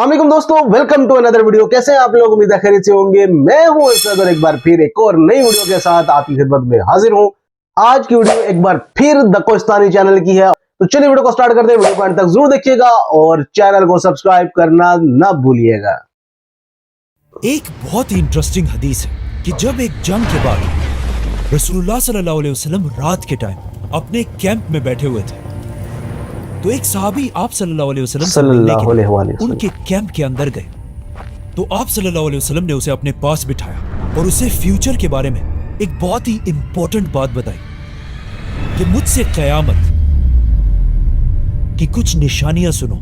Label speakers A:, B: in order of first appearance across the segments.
A: अस्सलाम वालेकुम दोस्तों, वेलकम टू अनदर वीडियो। कैसे हैं आप लोग? उम्मीद है खैरियत से होंगे। मैं हूं इरशाद और एक बार फिर एक और नई वीडियो के साथ आपकी खिदमत में हाजिर हूं। आज की वीडियो एक बार फिर दकोस्तानी चैनल की है, तो चलिए वीडियो को स्टार्ट करते हैं। वीडियो को अंत तक जरूर देखिएगा और चैनल को सब्सक्राइब करना न भूलिएगा।
B: एक बहुत ही इंटरेस्टिंग हदीस है कि जब एक जंग के बाद रसूलुल्लाह सल्लल्लाहु अलैहि वसल्लम रात के टाइम अपने कैंप में बैठे हुए थे, तो एक सहाबी आप सल्लल्लाहु अलैहि वसल्लम से मिलने के लिए उनके कैंप के अंदर गए। तो आप सल्लल्लाहु अलैहि वसल्लम ने उसे अपने पास बिठाया और उसे फ्यूचर के बारे में एक बहुत ही इंपॉर्टेंट बात बताई कि मुझसे क़यामत की कुछ निशानियां सुनो,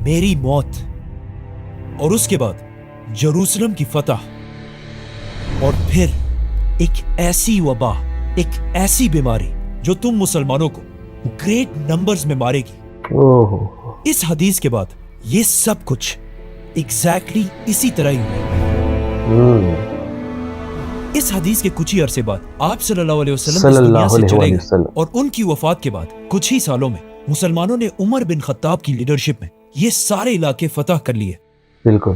B: मेरी मौत और उसके बाद जेरूसलम की फतह और फिर एक ऐसी वबा, एक ऐसी बीमारी जो तुम मुसलमानों को ग्रेट नंबर्स में मारेगी। इस हदीस के बाद ये सब कुछ एग्जैक्टली इसी तरह ही हुआ। इस हदीस के कुछ ही अरसे बाद आप सल्लल्लाहु अलैहि वसल्लम इस दुनिया से चले गए और उनकी वफात के बाद कुछ ही सालों में मुसलमानों ने उमर बिन खत्ताब की लीडरशिप में ये सारे इलाके फतह कर लिए।
A: बिल्कुल।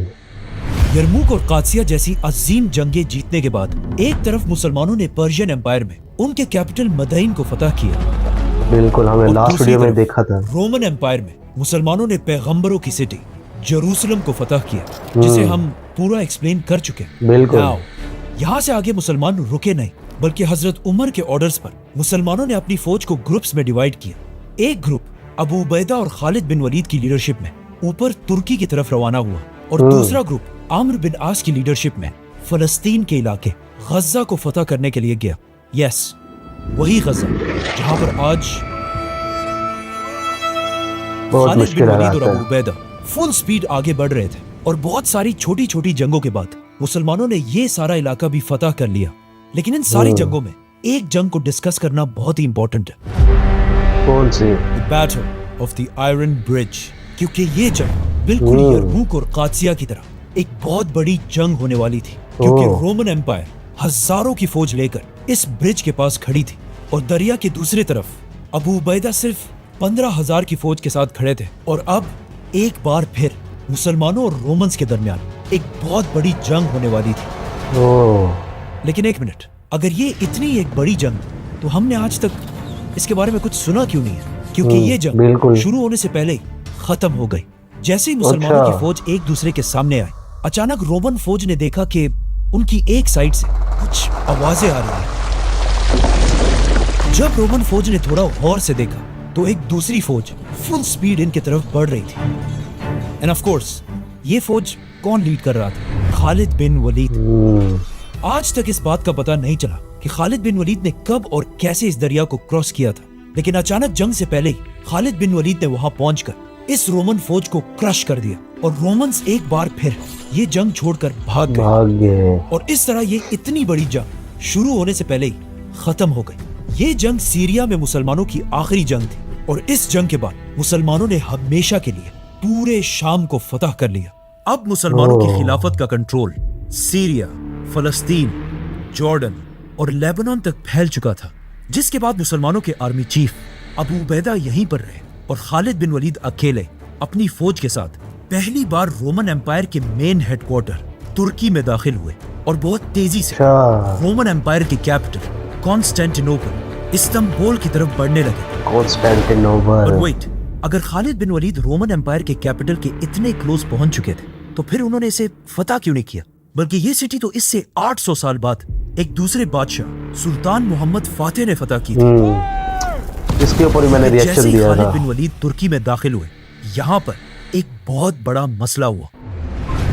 B: यरमुक और कादसिया जैसी अजीम जंगें जीतने के बाद एक तरफ मुसलमानों ने पर्शियन एम्पायर में उनके कैपिटल मदईन को फतह किया।
A: बिल्कुल, हमने लास्ट वीडियो में देखा था।
B: रोमन एम्पायर में मुसलमानों ने पैगंबरों की सिटी जेरूसलम को फतह किया, जिसे हम पूरा एक्सप्लेन कर चुके हैं।
A: बिल्कुल।
B: यहाँ से आगे मुसलमान रुके नहीं, बल्कि हजरत उमर के ऑर्डर्स पर मुसलमानों ने अपनी फौज को ग्रुप्स में डिवाइड किया। एक ग्रुप अबू उबैदा और खालिद बिन वलीद की लीडरशिप में ऊपर तुर्की की तरफ रवाना हुआ और दूसरा ग्रुप आम्र बिन आस की लीडरशिप में फलस्तीन के इलाके गजा को फतह करने के लिए गया। यस, वही गजा जहां पर आज खालिद बिन वलीद और अबू उबैदा फुल स्पीड आगे बढ़ रहे थे। और बहुत सारी छोटी छोटी जंगों के बाद मुसलमानों ने ये सारा इलाका भी फतह कर लिया। लेकिन इन सारी जंगों में एक जंग को डिस्कस करना बहुत ही इंपॉर्टेंट है।
A: कौन सी?
B: The battle of the iron bridge. क्योंकि ये जंग बिल्कुल यरमुक और कादसिया की तरह एक बहुत बड़ी जंग होने वाली थी, क्योंकि रोमन एम्पायर हजारों की फौज लेकर इस ब्रिज के पास खड़ी थी और दरिया के दूसरी तरफ अबू उबैदा सिर्फ 15,000 की फौज के साथ खड़े थे। और अब एक बार फिर मुसलमानों और रोमन्स के दरमियान एक बहुत बड़ी जंग होने वाली थी। लेकिन एक मिनट, अगर ये इतनी एक बड़ी जंग, तो हमने आज तक इसके बारे में कुछ सुना क्यों नहीं है? क्योंकि ये जंग शुरू होने से पहले ही खत्म हो गई। जैसे ही मुसलमानों की फौज एक दूसरे के सामने आई, अचानक रोमन फौज ने देखा कि उनकी एक साइड से कुछ आवाजें आ रही हैं। जब रोमन फौज ने थोड़ा गौर से देखा तो एक दूसरी फौज फुल स्पीड इनकी तरफ बढ़ रही थी। एंड ऑफ कोर्स ये फौज कौन लीड कर रहा था? खालिद बिन वलीद। आज तक इस बात का पता नहीं चला कि खालिद बिन वलीद ने कब और कैसे इस दरिया को क्रॉस किया था। लेकिन अचानक जंग से पहले ही खालिद बिन वलीद ने वहां पहुंचकर इस रोमन फौज को क्रश कर दिया और रोमन्स एक बार फिर ये जंग छोड़कर भाग गए। और इस तरह ये इतनी बड़ी जंग शुरू होने से पहले ही खत्म हो गई। ये जंग सीरिया में मुसलमानों की आखिरी जंग थी और इस जंग के बाद मुसलमानों ने हमेशा के लिए पूरे शाम को फतह कर लिया। अब मुसलमानों की खिलाफत का कंट्रोल सीरिया, फलस्तीन, जॉर्डन और लेबनान तक फैल चुका था। जिसके बाद मुसलमानों के आर्मी चीफ अबू उबैदा यहीं पर रहे और खालिद बिन वलीद अकेले अपनी फौज के साथ पहली बार रोमन एम्पायर के मेन हेडक्वार्टर तुर्की में दाखिल हुए और बहुत तेजी से रोमन एम्पायर की कैपिटल कॉन्स्टेंटिनोपल, इस्तांबुल की तरफ बढ़ने लगे।
A: कॉन्स्टेंटिनोपल।
B: वेट, अगर खालिद बिन वलीद रोमन एम्पायर के कैपिटल के इतने क्लोज पहुंच चुके थे, तो फिर उन्होंने इसे फतह क्यों नहीं किया? बल्कि ये सिटी तो इससे 800 साल बाद एक दूसरे बादशाह सुल्तान मोहम्मद फातेह ने फतह की थी।
A: इसके ऊपर मैंने रिएक्शन दिया था।
B: खालिद बिन वलीद तुर्की में दाखिल हुए, यहाँ पर एक बहुत बड़ा मसला हुआ।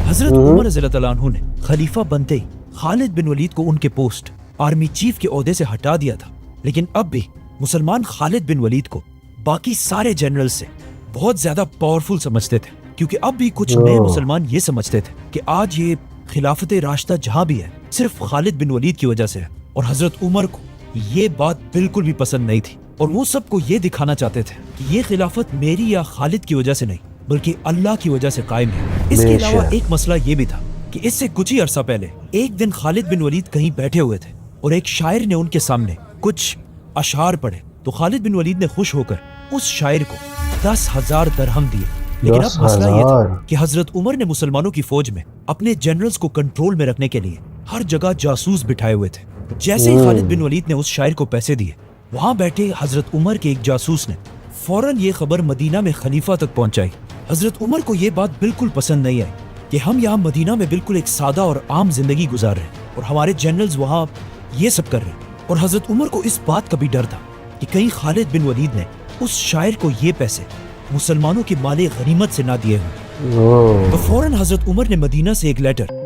B: हजरत उमर रज़ियल्लाहु अन्हु ने खलीफा बनते ही खालिद बिन वलीद को उनके पोस्ट आर्मी चीफ के ओहदे से हटा दिया था। लेकिन अब भी मुसलमान खालिद बिन वलीद को बाकी सारे जनरल से बहुत ज्यादा पावरफुल समझते थे, क्योंकि अब भी कुछ नए मुसलमान ये समझते थे कि आज ये खिलाफत राशिदा जहां भी है सिर्फ खालिद बिन वलीद की वजह से है। और हजरत उमर को ये बात बिल्कुल भी पसंद नहीं थी और वो सबको ये दिखाना चाहते थे कि ये खिलाफत मेरी या खालिद की वजह से नहीं, बल्कि अल्लाह की वजह से कायम है। इसके अलावा एक मसला ये भी था कि इससे कुछ ही अरसा पहले एक दिन खालिद बिन वलीद कहीं बैठे हुए थे और एक शायर ने उनके सामने कुछ अशार पढ़े, तो खालिद बिन वलीद ने खुश होकर उस शायर को 10,000 दरहम दिए लेकिन अब मसला ये था
A: 10,000
B: कि हजरत उमर ने मुसलमानों की फौज में अपने जनरल्स को कंट्रोल में रखने के लिए हर जगह जासूस बिठाए हुए थे। जैसे ही खालिद बिन वलीद ने उस शायर को पैसे दिए, वहां बैठे हजरत उमर के एक जासूस ने फौरन ये खबर मदीना में खलीफा तक पहुंचाई। हजरत उमर को ये बात बिल्कुल पसंद नहीं आई कि हम यहाँ मदीना में बिल्कुल एक सादा और आम जिंदगी गुजार रहे हैं और हमारे जनरल्स वहाँ ये सब कर रहे हैं। और हजरत उमर को इस बात का भी डर था कि कहीं खालिद बिन वलीद ने उस शायर को ये पैसे मुसलमानों के माले गनीमत से ना दिए हों। तो फौरन हजरत उमर ने मदीना से एक लेटर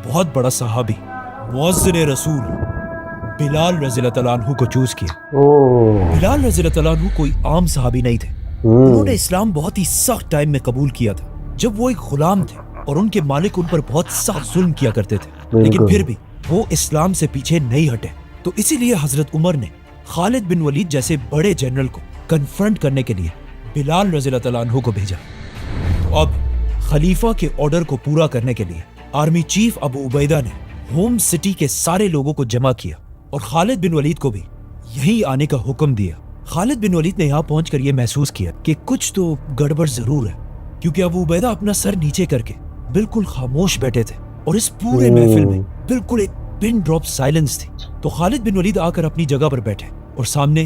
B: बहुत बड़ा सहाबी मुअज्जिन रसूल बिलाल रज़ियल्लाहु तआला अन्हु को चूज किया। बिलाल रज़ियल्लाहु तआला अन्हु कोई आम सहाबी नहीं थे। उन्होंने इस्लाम बहुत ही सख्त टाइम में कबूल किया था, जब वो एक गुलाम थे और उनके मालिक उन पर बहुत सख्त जुल्म किया करते थे, लेकिन फिर भी वो इस्लाम से पीछे नहीं हटे। तो इसीलिए हजरत उमर ने खालिद बिन वलीद जैसे बड़े जनरल को कन्फ्रंट करने के लिए बिलाल रज़ियल्लाहु तआला अन्हु को भेजा। तो अब खलीफा के ऑर्डर को पूरा करने के लिए आर्मी चीफ अबू उबैदा ने होम सिटी के सारे लोगों को जमा किया और खालिद बिन वलीद को भी यहीं आने का हुक्म दिया। खालिद बिन वलीद ने यहाँ पहुंचकर यह महसूस किया कि कुछ तो गड़बड़ जरूर है, क्योंकि अबू उबैदा अपना सर नीचे करके बिल्कुल खामोश बैठे थे और इस पूरे महफिल में बिल्कुल एक पिन ड्रॉप साइलेंस थी। तो खालिद बिन वलीद आकर अपनी जगह पर बैठे और सामने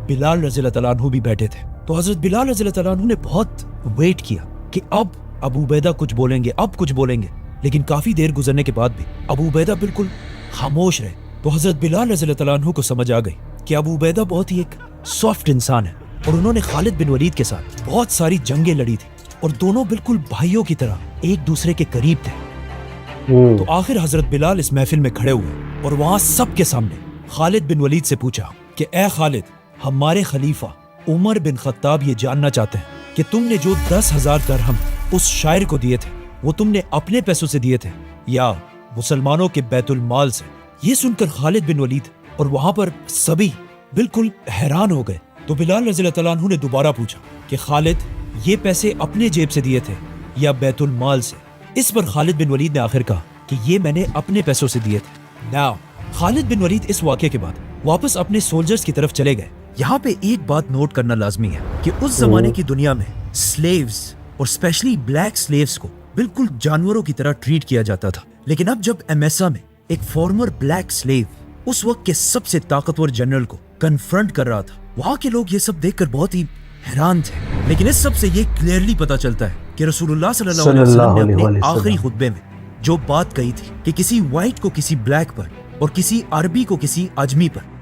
B: बिलाल रज़ियल्लाहु तआला अन्हु भी बैठे थे। तो हजरत बिलाल रज़ियल्लाहु तआला अन्हु ने बहुत वेट किया कि अब अबू उबैदा कुछ बोलेंगे, अब कुछ बोलेंगे, लेकिन काफी देर गुजरने के बाद भी अबू उबैदा बिल्कुल खामोश रहे। तो हजरत बिलाल रज़ियल्लाहु तआला अन्हु को समझ आ गई कि अबू उबैदा बहुत ही एक सॉफ्ट इंसान है और उन्होंने खालिद बिन वलीद के साथ बहुत सारी जंगें लड़ी थी और दोनों बिल्कुल भाइयों की तरह एक दूसरे के करीब थे। तो आखिर हजरत बिलाल इस महफिल में खड़े हुए और वहां सबके सामने खालिद बिन वलीद से पूछा कि ए खालिद, हमारे खलीफा उमर बिन खत्ताब ये जानना चाहते हैं कि तुमने जो 10,000 दरहम उस शायर को दिए थे वो तुमने अपने पैसों से दिए थे या मुसलमानों के बैतुल माल से। ये सुनकर खालिद बिन वलीद और वहां पर सभी बिल्कुल हैरान हो गए। तो बिलाल रज़ियल्लाहु तआला अन्हु ने दोबारा पूछा कि खालिद, ये पैसे अपने जेब से दिए थे या बैतुल माल से? इस पर खालिद बिन वलीद ने आखिर कहा कि ये मैंने अपने पैसों से दिए थे। नाउ खालिद बिन वलीद इस वाक़े के बाद वापस अपने सोल्जर्स की तरफ चले गए। यहाँ पे एक बात नोट करना लाजमी है कि उस जमाने की दुनिया में स्लेव्स और स्पेशली ब्लैक स्लेव्स को बिल्कुल जानवरों की तरह ट्रीट किया जाता था। लेकिन अब जब एमेसा में एक फॉर्मर ब्लैक स्लेव उस वक्त के सबसे ताकतवर जनरल को कन्फ्रंट कर रहा था, वहाँ के लोग ये सब देखकर बहुत ही हैरान थे। लेकिन इस सब से ये क्लियरली पता चलता है कि रसूलुल्लाह सल्लल्लाहु अलैहि वसल्लम ने अपने आखिरी खुतबे में जो बात कही थी कि किसी वाइट को किसी ब्लैक पर और किसी अरबी को किसी अजमी पर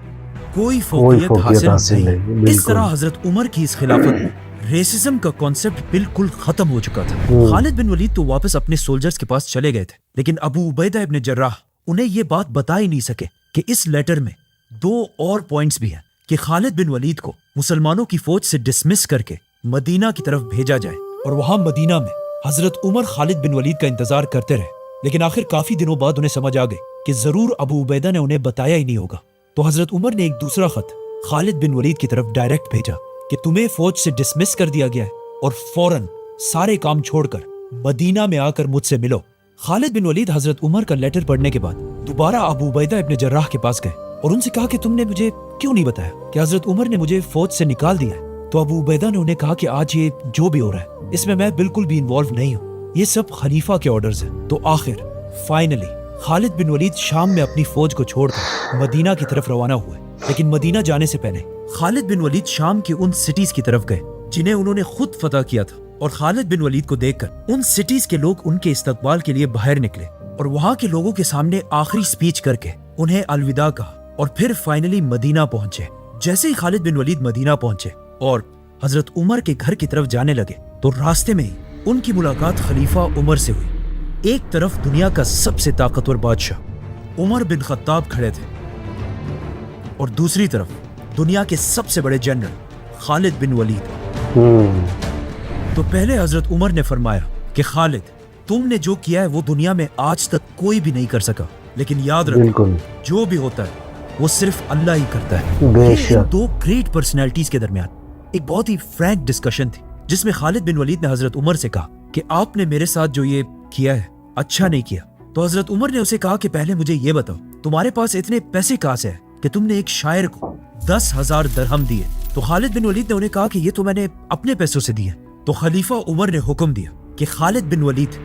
B: कोई फौकियत हासिल नहीं। इस तरह हजरत उमर की इस खिलाफत में रेसिज्म का कॉन्सेप्ट बिल्कुल खत्म हो चुका था। खालिद बिन वलीद तो वापस अपने सोल्जर्स के पास चले गए थे, लेकिन अबू उबैदा इब्न जर्राह उन्हें ये बात बता ही नहीं सके कि इस लेटर में 2 और पॉइंट्स भी हैं कि खालिद बिन वलीद को मुसलमानों की फौज से डिसमिस करके मदीना की तरफ भेजा जाए और वहां मदीना में हजरत उमर खालिद बिन वलीद का इंतजार करते रहे। लेकिन आखिर काफी दिनों बाद उन्हें समझ आ गई कि जरूर अबू उबैदा ने उन्हें बताया ही नहीं होगा। तो हजरत उमर ने एक दूसरा खत खालिद बिन वलीद की तरफ डायरेक्ट भेजा कि तुम्हें फौज से डिसमिस कर दिया गया है और फौरन सारे काम छोड़कर मदीना में आकर मुझसे मिलो। खालिद बिन वलीद हजरत उमर का लेटर पढ़ने के बाद दोबारा अबू उबैदा इब्न जर्राह के पास गए और उनसे कहा कि तुमने मुझे क्यों नहीं बताया कि हजरत उमर ने मुझे फौज से निकाल दिया है। तो अबू उबैदा ने उन्हें कहा कि आज ये जो भी हो रहा है इसमें मैं बिल्कुल भी इन्वॉल्व नहीं हूँ, ये सब खलीफा के ऑर्डर्स हैं। तो आखिर फाइनली खालिद बिन वलीद शाम में अपनी फौज को छोड़कर मदीना की तरफ रवाना हुए। लेकिन मदीना जाने से पहले खालिद बिन वलीद शाम की उन सिटीज की तरफ गए जिन्हें उन्होंने खुद फतह किया था, और खालिद बिन वलीद को देखकर उन सिटीज के लोग उनके इस्तकबाल के लिए बाहर निकले और वहां के लोगों के सामने आखिरी स्पीच करके उन्हें अलविदा कहा, और फिर फाइनली मदीना पहुंचे। जैसे ही खालिद बिन वलीद मदीना पहुंचे और हजरत उमर के घर की तरफ जाने लगे तो रास्ते में ही उनकी मुलाकात खलीफा उमर से हुई। एक तरफ दुनिया का सबसे ताकतवर बादशाह उमर बिन खत्ताब खड़े थे और दूसरी तरफ दुनिया के सबसे बड़े जनरल खालिद बिन वलीद। तो पहले हजरत उमर ने फरमाया कि खालिद, तुमने जो किया है वो दुनिया में आज तक कोई भी नहीं कर सका, लेकिन याद रखो जो भी होता है वो सिर्फ अल्लाह ही करता है। इन दो ग्रेट पर्सनैलिटीज के दरमियान एक बहुत ही फ्रैंक डिस्कशन थी जिसमें खालिद बिन वलीद ने हजरत उमर से कहा कि आपने मेरे साथ जो ये किया है अच्छा नहीं किया। तो हजरत उमर ने उसे कहा कि पहले मुझे ये बताओ, तुम्हारे पास इतने पैसे कहां से है कि तुमने एक शायर को 10,000 दरहम दिए? तो खालिद बिन वलीद ने उन्हें कहा कि ये तो मैंने अपने पैसों से दिए। तो खलीफा उमर ने हुक्म दिया कि खालिद बिन वलीद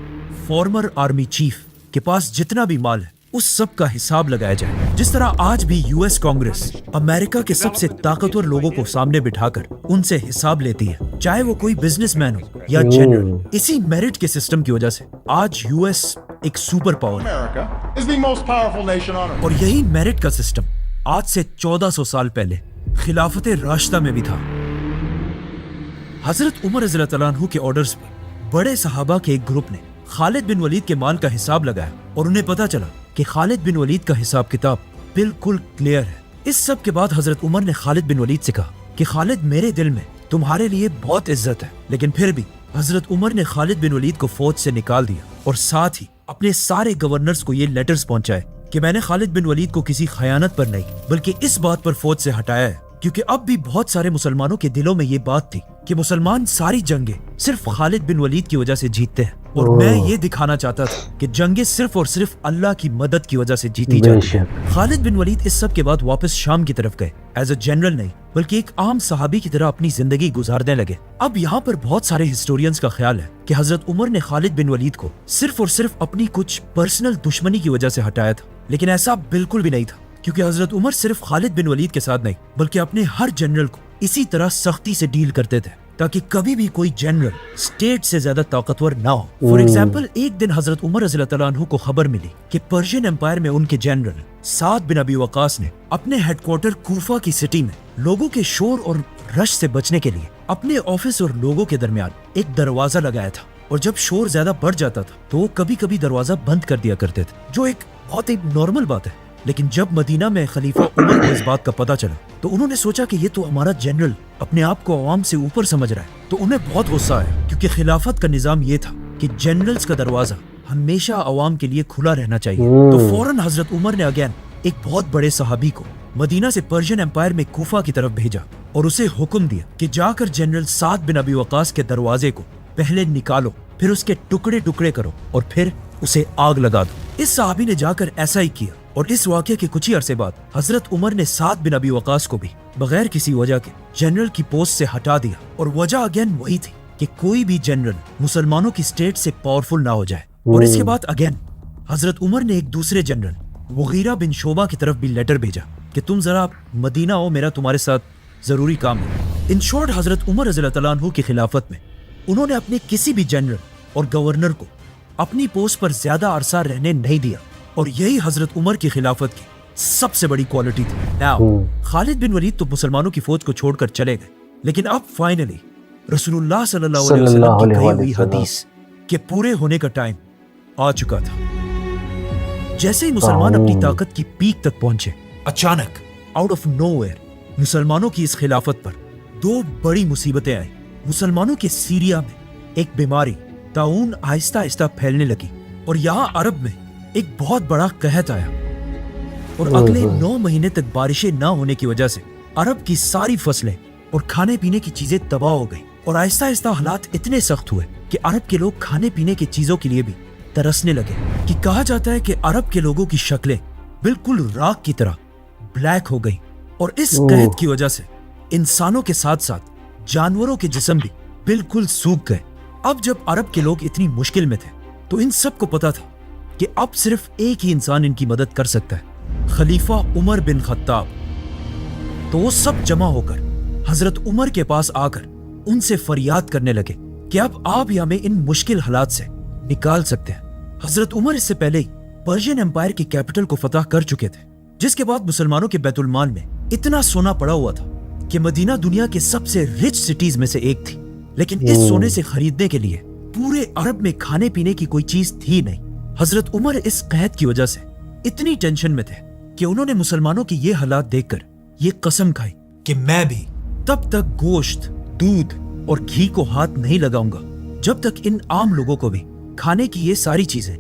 B: फॉर्मर आर्मी चीफ के पास जितना भी माल है उस सब का हिसाब लगाया जाए। जिस तरह आज भी यूएस कांग्रेस अमेरिका के सबसे ताकतवर लोगों को सामने बिठाकर उनसे हिसाब लेती है, चाहे वो कोई बिजनेसमैन हो या जनरल। इसी मेरिट के सिस्टम की वजह से आज यूएस एक सुपर पावर है, और यही मेरिट का सिस्टम आज से 1400 साल पहले खिलाफत राशिदा में भी था। हजरत उमर रज़ियल्लाहु अन्हु के ऑर्डर्स पर बड़े सहाबा के एक ग्रुप ने खालिद बिन वलीद के माल का हिसाब लगाया और उन्हें पता चला कि खालिद बिन वलीद का हिसाब किताब बिल्कुल क्लियर है। इस सब के बाद हजरत उमर ने खालिद बिन वलीद से कहा कि खालिद, मेरे दिल में तुम्हारे लिए बहुत इज्जत है, लेकिन फिर भी हजरत उमर ने खालिद बिन वलीद को फौज से निकाल दिया और साथ ही अपने सारे गवर्नर्स को ये लेटर्स पहुंचाए कि मैंने खालिद बिन वलीद को किसी खयानत पर नहीं बल्कि इस बात पर फौज से हटाया है क्योंकि अब भी बहुत सारे मुसलमानों के दिलों में ये बात थी कि मुसलमान सारी जंगें सिर्फ खालिद बिन वलीद की वजह से जीतते हैं, और मैं ये दिखाना चाहता था कि जंगें सिर्फ और सिर्फ अल्लाह की मदद की वजह से जीती जाती हैं। खालिद बिन वलीद इस सब के बाद वापस शाम की तरफ गए, एज अ जनरल नहीं बल्कि एक आम सहाबी की तरह अपनी जिंदगी गुजारने लगे। अब यहाँ पर बहुत सारे हिस्टोरियंस का ख्याल है कि हजरत उमर ने खालिद बिन वलीद को सिर्फ और सिर्फ अपनी कुछ पर्सनल दुश्मनी की वजह से हटाया था, लेकिन ऐसा बिल्कुल भी नहीं था, क्योंकि हजरत उमर सिर्फ खालिद बिन वलीद के साथ नहीं बल्कि अपने हर जनरल को इसी तरह सख्ती से डील करते थे ताकि कभी भी कोई जनरल स्टेट से ज्यादा ताकतवर ना हो। फॉर एग्जाम्पल, एक दिन हजरत उमर रज़ियल्लाहु अन्हु को खबर मिली कि पर्शियन एम्पायर में उनके जनरल साद बिन अबी वकास ने अपने हेडक्वार्टर कूफा की सिटी में लोगों के शोर और रश से बचने के लिए अपने ऑफिस और लोगों के दरमियान एक दरवाजा लगाया था, और जब शोर ज्यादा बढ़ जाता था तो वो कभी कभी दरवाजा बंद कर दिया करते थे, जो एक बहुत ही नॉर्मल बात है। लेकिन जब मदीना में खलीफा उमर को इस बात का पता चला तो उन्होंने सोचा कि ये तो हमारा जनरल अपने आप को अवाम से ऊपर समझ रहा है, तो उन्हें बहुत गुस्सा आया क्योंकि खिलाफत का निजाम ये था कि जनरल्स का दरवाजा हमेशा अवाम के लिए खुला रहना चाहिए। तो फौरन हजरत उमर ने अगेन एक बहुत बड़े सहाबी को मदीना से पर्शियन एम्पायर में कूफा की तरफ भेजा और उसे हुक्म दिया कि जाकर जनरल साद बिन अबी वकास के दरवाजे को पहले निकालो, फिर उसके टुकड़े टुकड़े करो और फिर उसे आग लगा दो। इस सहाबी ने जाकर ऐसा ही किया, और इस वाक़े के कुछ ही अरसे बाद हजरत उमर ने साद बिन अबी वकास को भी बगैर किसी वजह के जनरल की पोस्ट से हटा दिया, और वजह अगेन वही थी कि कोई भी जनरल मुसलमानों की स्टेट से पावरफुल ना हो जाए। और इसके बाद अगेन हजरत उमर ने एक दूसरे जनरल मुगीरा बिन शोबा की तरफ भी लेटर भेजा कि तुम जरा मदीना आओ, मेरा तुम्हारे साथ जरूरी काम है। इन शॉर्ट, हजरत उमर रज़ियल्लाहु अन्हु की खिलाफत में उन्होंने अपने किसी भी जनरल और गवर्नर को अपनी पोस्ट पर ज्यादा अरसा रहने नहीं दिया, और यही हजरत उमर की खिलाफत की सबसे बड़ी क्वालिटी थी। नाउ खालिद बिन वलीद तो मुसलमानों की फौज को छोड़कर चले गए, लेकिन अब फाइनली रसूलुल्लाह सल्लल्लाहु अलैहि वसल्लम की कही हुई हदीस के पूरे होने का टाइम आ चुका था। जैसे ही मुसलमान अपनी ताकत की पीक तक पहुंचे, अचानक आउट ऑफ नोवेयर मुसलमानों की इस खिलाफत पर दो बड़ी मुसीबतें आई। मुसलमानों के सीरिया में एक बीमारी ताउन आहिस्ता आहिस्ता फैलने लगी, और यहाँ अरब में एक बहुत बड़ा कहत आया, और अगले 9 महीने तक बारिशें ना होने की वजह से अरब की सारी फसलें और खाने पीने की चीजें तबाह हो गई, और आहिस्ता आहिस्ता हालात इतने सख्त हुए कि अरब के लोग खाने पीने की चीजों के लिए भी तरसने लगे। कि कहा जाता है कि अरब के लोगों की शक्लें बिल्कुल राख की तरह ब्लैक हो गई, और इस कहत की वजह से इंसानों के साथ साथ जानवरों के जिस्म भी बिल्कुल सूख गए। अब जब अरब के लोग इतनी मुश्किल में थे तो इन सब को पता था कि अब सिर्फ एक ही इंसान इनकी मदद कर सकता है, खलीफा उमर बिन खत्ताब। तो वो सब जमा होकर हजरत उमर के पास आकर उनसे फरियाद करने लगे कि अब आप ही हमें इन मुश्किल हालात से निकाल सकते हैं। हजरत उमर इससे पहले ही पर्शियन एम्पायर की कैपिटल को फतह कर चुके थे, जिसके बाद मुसलमानों के बैतुल माल में इतना सोना पड़ा हुआ था कि मदीना दुनिया के सबसे रिच सिटीज में से एक थी। लेकिन इस सोने से खरीदने के लिए पूरे अरब में खाने पीने की कोई चीज थी नहीं। हजरत उमर इस कहत की वजह से इतनी टेंशन में थे कि उन्होंने मुसलमानों के ये हालात देखकर ये कसम खाई कि मैं भी तब तक गोश्त, दूध और घी को हाथ नहीं लगाऊंगा जब तक इन आम लोगों को भी खाने की ये सारी चीजें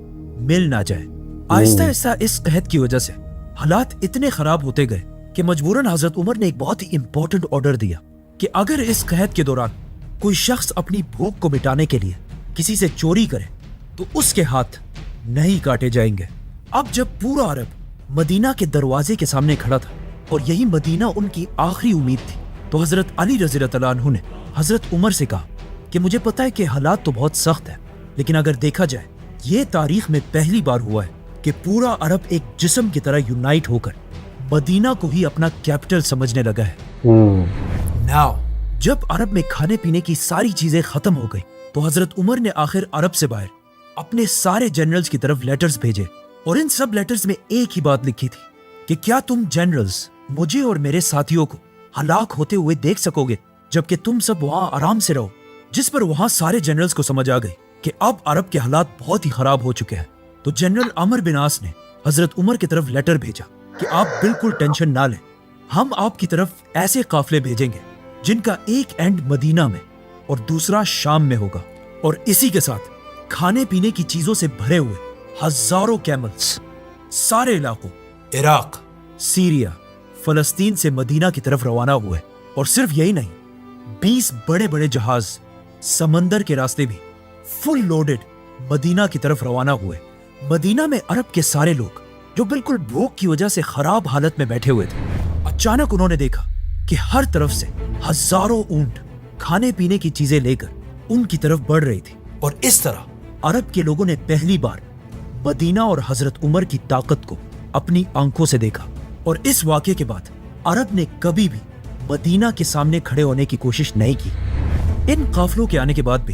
B: मिल ना जाए। आहिस्ता आहिस्ता इस कहत की वजह से हालात इतने खराब होते गए कि मजबूरन हजरत उमर ने एक बहुत ही इंपॉर्टेंट ऑर्डर दिया कि अगर इस कहत के दौरान कोई शख्स अपनी भूख को मिटाने के लिए किसी से चोरी करे तो उसके हाथ नहीं काटे जाएंगे। अब जब पूरा अरब मदीना के दरवाजे के सामने खड़ा था और यही मदीना उनकी आखिरी उम्मीद थी, तो हजरत अली रज़ी अल्लाह अन्हु ने हजरत उमर से कहा कि मुझे पता है कि हालात तो बहुत सख्त है, लेकिन अगर देखा जाए ये तारीख में पहली बार हुआ है कि पूरा अरब एक जिस्म की तरह यूनाइट होकर मदीना को ही अपना कैपिटल समझने लगा है। नाउ जब अरब में खाने पीने की सारी चीजें खत्म हो गई तो हजरत उमर ने आखिर अरब से बाहर अपने सारे जनरल्स की तरफ लेटर्स भेजे और इन सब लेटर्स में एक ही बात लिखी थी कि क्या तुम जनरल्स मुझे और मेरे साथियों को हलाक होते हुए देख सकोगे जबकि तुम सब वहां आराम से रहो। जिस पर वहां सारे जनरल्स को समझ आ गई कि अब अरब के हालात बहुत ही खराब हो चुके हैं। तो जनरल अमर बिन आस ने हजरत उमर की तरफ लेटर भेजा कि आप बिल्कुल टेंशन ना लें, हम आपकी तरफ ऐसे काफिले भेजेंगे जिनका एक एंड मदीना में और दूसरा शाम में होगा, और इसी के साथ खाने पीने की चीजों से भरे हुए हजारों कैमल्स सारे इलाकों इराक, सीरिया, फलस्तीन से मदीना की तरफ रवाना हुए। और सिर्फ यही नहीं, 20 बड़े बड़े जहाज समंदर के रास्ते भी फुल लोडेड मदीना की तरफ रवाना हुए। मदीना में अरब के सारे लोग जो बिल्कुल भूख की वजह से खराब हालत में बैठे हुए थे, अचानक उन्होंने देखा कि हर तरफ से हजारों ऊंट खाने पीने की चीजें लेकर उनकी तरफ बढ़ रही थी। और इस तरह अरब के लोगों ने पहली बार मदीना और हजरत उमर की ताकत को अपनी आंखों से देखा। और इस वाक़े के बाद अरब ने कभी भी मदीना के सामने खड़े होने की कोशिश नहीं की। इन काफिलों के आने के बाद भी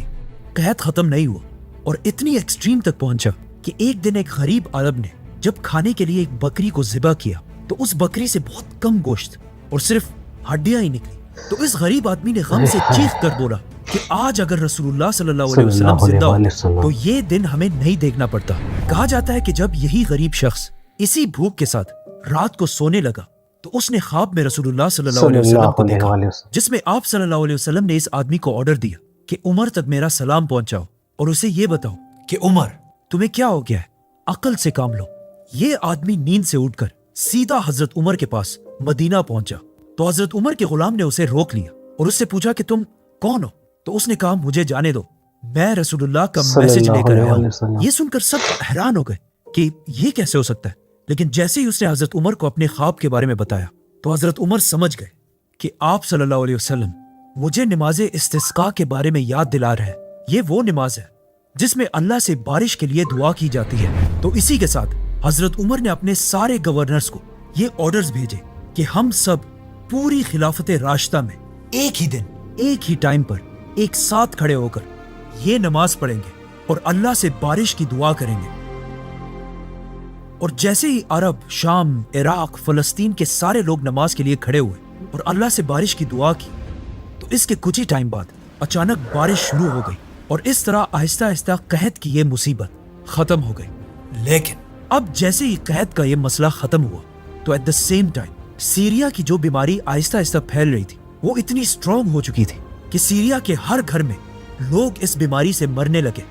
B: कहत खत्म नहीं हुआ और इतनी एक्सट्रीम तक पहुंचा कि एक दिन एक गरीब अरब ने जब खाने के लिए एक बकरी को ज़िबा किया तो उस बकरी से बहुत कम गोश्त और सिर्फ हड्डियां ही निकली। तो इस गरीब आदमी ने गम से चीख कर बोला कि आज अगर रसूलुल्लाह सल्लल्लाहु अलैहि वसल्लम जिंदा होते तो ये दिन हमें नहीं देखना पड़ता। कहा जाता है कि जब यही गरीब शख्स इसी भूख के साथ रात को सोने लगा तो उसने ख्वाब में रसूलुल्लाह सल्लल्लाहु अलैहि वसल्लम को देखा, जिसमें आप सल्लल्लाहु अलैहि वसल्लम ने इस आदमी को ऑर्डर दिया कि उमर तक मेरा सलाम पहुंचाओ और उसे ये बताओ कि उमर तुम्हें क्या हो गया है, अकल से काम लो। ये आदमी नींद से उठकर सीधा हजरत उमर के पास मदीना पहुंचा। तो हजरत उमर के गुलाम ने उसे रोक लिया और उससे पूछा कि तुम कौन हो। तो उसने कहा मुझे जाने दो, मैं रसूलुल्लाह का मैसेज लेकर आया हूं। ये सुनकर सब हैरान हो गए कि ये कैसे हो सकता है। लेकिन जैसे ही उसने हजरत उमर को अपने ख्वाब के बारे में बताया तो हजरत उमर समझ गए कि आप सल्लल्लाहु अलैहि वसल्लम मुझे नमाज़े इस्तिस्का के बारे में याद दिला रहे हैं। ये वो नमाज है जिसमें अल्लाह से बारिश के लिए दुआ की जाती है। तो इसी के साथ हजरत उमर ने अपने सारे गवर्नर्स को ये ऑर्डर्स भेजे कि हम सब पूरी खिलाफत राशिदा में एक ही दिन एक ही टाइम पर एक साथ खड़े होकर ये नमाज पढ़ेंगे और अल्लाह से बारिश की दुआ करेंगे। और जैसे ही अरब, शाम, इराक, फलस्तीन के सारे लोग नमाज के लिए खड़े हुए और अल्लाह से बारिश की दुआ की तो इसके कुछ ही टाइम बाद अचानक बारिश शुरू हो गई और इस तरह आहिस्ता आहिस्ता कहत की ये मुसीबत खत्म हो गई। लेकिन अब जैसे ही कहत का ये मसला खत्म हुआ तो at the same time Syria की जो बीमारी आहिस्ता आहिस्ता फैल रही थी वो इतनी स्ट्रांग हो चुकी थी कि सीरिया के हर घर में लोग इस बीमारी से मरने लगे।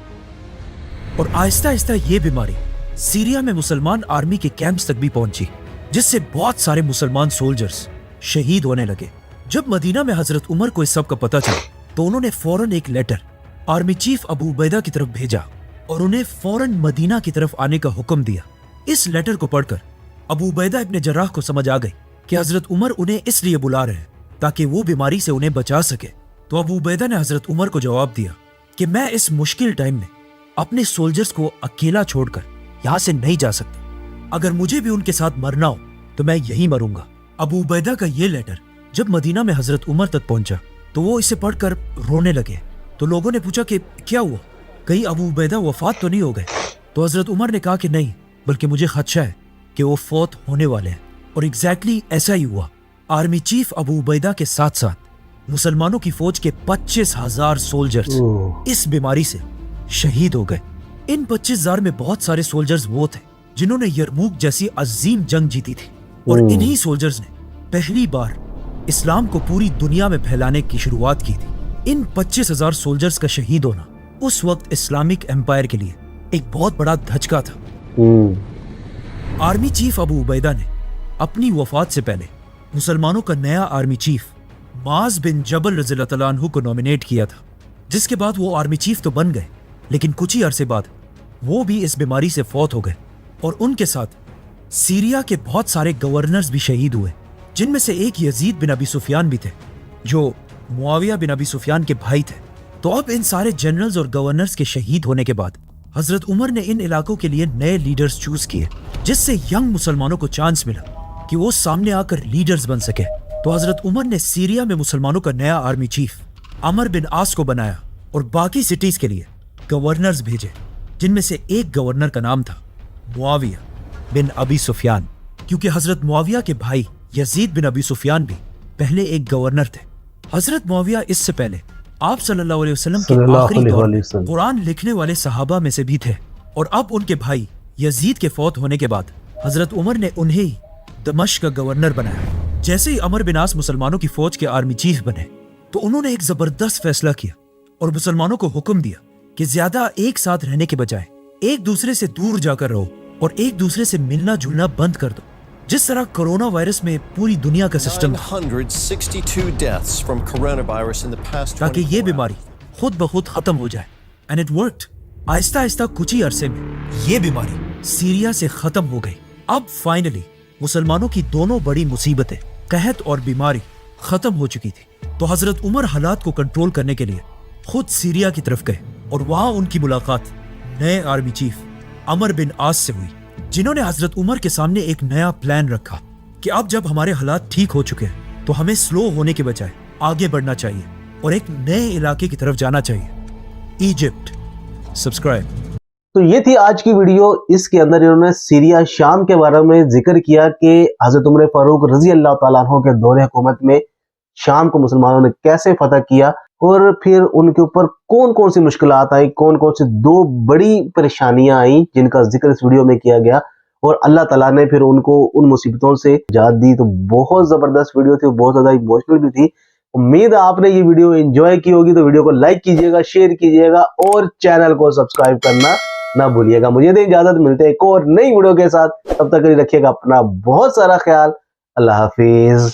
B: और आहिस्ता आहिस्ता ये बीमारी सीरिया में मुसलमान आर्मी के कैंप्स तक भी पहुंची, जिससे बहुत सारे मुसलमान सोल्जर्स शहीद होने लगे। जब मदीना में हजरत उमर को इस सब का पता चला तो उन्होंने फौरन एक letter army chief Abu Ubaida की तरफ भेजा और उन्हें फौरन मदीना की तरफ आने का हुक्म दिया। इस लेटर को पढ़कर अबू उबैदा इब्ने जर्राह को समझ आ गई कि हजरत उमर उन्हें इसलिए बुला रहे हैं ताकि वो बीमारी से उन्हें बचा सके। तो अबू उबैदा ने हजरत उमर को जवाब दिया कि मैं इस मुश्किल टाइम में अपने सोल्जर्स को अकेला छोड़कर यहाँ से नहीं जा सकता। अगर मुझे भी उनके साथ मरना हो तो मैं यहीं मरूंगा। अबू उबैदा का ये लेटर जब मदीना में हजरत उमर तक पहुंचा तो वो इसे पढ़कर रोने लगे। तो लोगों ने पूछा कि क्या हुआ, कहीं अबू उबैदा वफात तो नहीं हो गए? तो हजरत उमर ने कहा कि नहीं, बल्कि मुझे खदशा है कि वो फौत होने वाले हैं। और एग्जैक्टली ऐसा ही हुआ। आर्मी चीफ अबू उबैदा के साथ साथ मुसलमानों की फौज के 25,000 सोल्जर्स इस बीमारी से शहीद हो गए। इन 25,000 में बहुत सारे सोल्जर्स वो थे जिन्होंने यरमूक जैसी अजीम जंग जीती थी, और इन्हीं सोल्जर्स ने पहली बार इस्लाम को पूरी दुनिया में फैलाने की शुरुआत की थी। इन 25,000 सोल्जर्स का शहीद होना उस वक्त इस्लामिक एम्पायर के लिए एक बहुत बड़ा धचका था। आर्मी चीफ अबू उबैदा ने अपनी वफात से पहले मुसलमानों का नया आर्मी चीफ माज बिन जबल रज़ियल्लाहु तआला अन्हु को नॉमिनेट किया था, जिसके बाद वो आर्मी चीफ तो बन गए, लेकिन कुछ ही अरसे बाद वो भी इस बीमारी से फौत हो गए। और उनके साथ सीरिया के बहुत सारे गवर्नर्स भी शहीद हुए, जिनमें से एक यजीद बिन अबी सुफियान भी थे, जो मुआविया बिन अबी सुफियान के भाई थे। तो अब इन सारे जनरल्स और गवर्नर्स के शहीद होने के बाद हजरत उमर ने इन इलाकों के लिए नए लीडर्स चूज किए, जिससे यंग मुसलमानों को चांस मिला कि वो सामने आकर लीडर्स बन सके। तो हजरत उमर ने सीरिया में मुसलमानों का नया आर्मी चीफ अमर बिन आस को बनाया और बाकी सिटीज के लिए गवर्नर्स भेजे, जिनमें से एक गवर्नर का नाम था मुआविया बिन अबी सुफियान, क्योंकि हजरत मुआविया के भाई यजीद बिन अबी सुफियान भी पहले एक गवर्नर थे। हजरत मुआविया इससे पहले आप सल्लल्लाहु अलैहि वसल्लम के आखिरी दौर में कुरान लिखने वाले सहाबा में से भी थे, और अब उनके भाई यजीद के फौत होने के बाद हजरत उमर ने उन्हें ही दमिश्क का गवर्नर बनाया। जैसे ही अमर बिन आस मुसलमानों की फौज के आर्मी चीफ बने तो उन्होंने एक जबरदस्त फैसला किया और मुसलमानों को हुक्म दिया कि ज्यादा एक साथ रहने के बजाय एक दूसरे से दूर जाकर रहो और एक दूसरे से मिलना जुलना बंद कर दो, जिस तरह कोरोना वायरस में पूरी दुनिया का सिस्टम, ताकि ये बीमारी खुद ब खुद खत्म हो जाए। And it worked. Aahista Aahista कुछ ही अरसे में ये बीमारी सीरिया से खत्म हो गई। अब फाइनली मुसलमानों की दोनों बड़ी मुसीबतें, कहत और बीमारी, खत्म हो चुकी थी। तो हजरत उमर हालात को कंट्रोल करने के लिए खुद सीरिया की तरफ गए, और वहां उनकी मुलाकात नए आर्मी चीफ अमर बिन आस से हुई, जिन्होंने हजरत उमर के सामने एक नया प्लान रखा कि अब जब हमारे हालात ठीक हो चुके हैं तो हमें स्लो होने के बजाय आगे बढ़ना चाहिए और एक नए इलाके की तरफ जाना चाहिए, इजिप्ट। सब्सक्राइब।
A: तो ये थी आज की वीडियो। इसके अंदर इन्होंने सीरिया शाम के बारे में जिक्र किया कि हजरत उमर फारूक रजी अल्लाह तआला अन्हु के दौरे हुकूमत में शाम को मुसलमानों ने कैसे फतह किया, और फिर उनके ऊपर कौन कौन सी मुश्किलात आई, कौन कौन सी दो बड़ी परेशानियां आई जिनका जिक्र इस वीडियो में किया गया, और अल्लाह ताला ने फिर उनको उन मुसीबतों से निजात दी। तो बहुत जबरदस्त वीडियो थी, बहुत ज्यादा इमोशनल भी थी। उम्मीद है आपने ये वीडियो एंजॉय की होगी। तो वीडियो को लाइक कीजिएगा, शेयर कीजिएगा और चैनल को सब्सक्राइब करना ना भूलिएगा। मुझे दें इजाजत, मिलते हैं एक और नई वीडियो के साथ। तब तक रखिएगा अपना बहुत सारा ख्याल। अल्लाह हाफिज।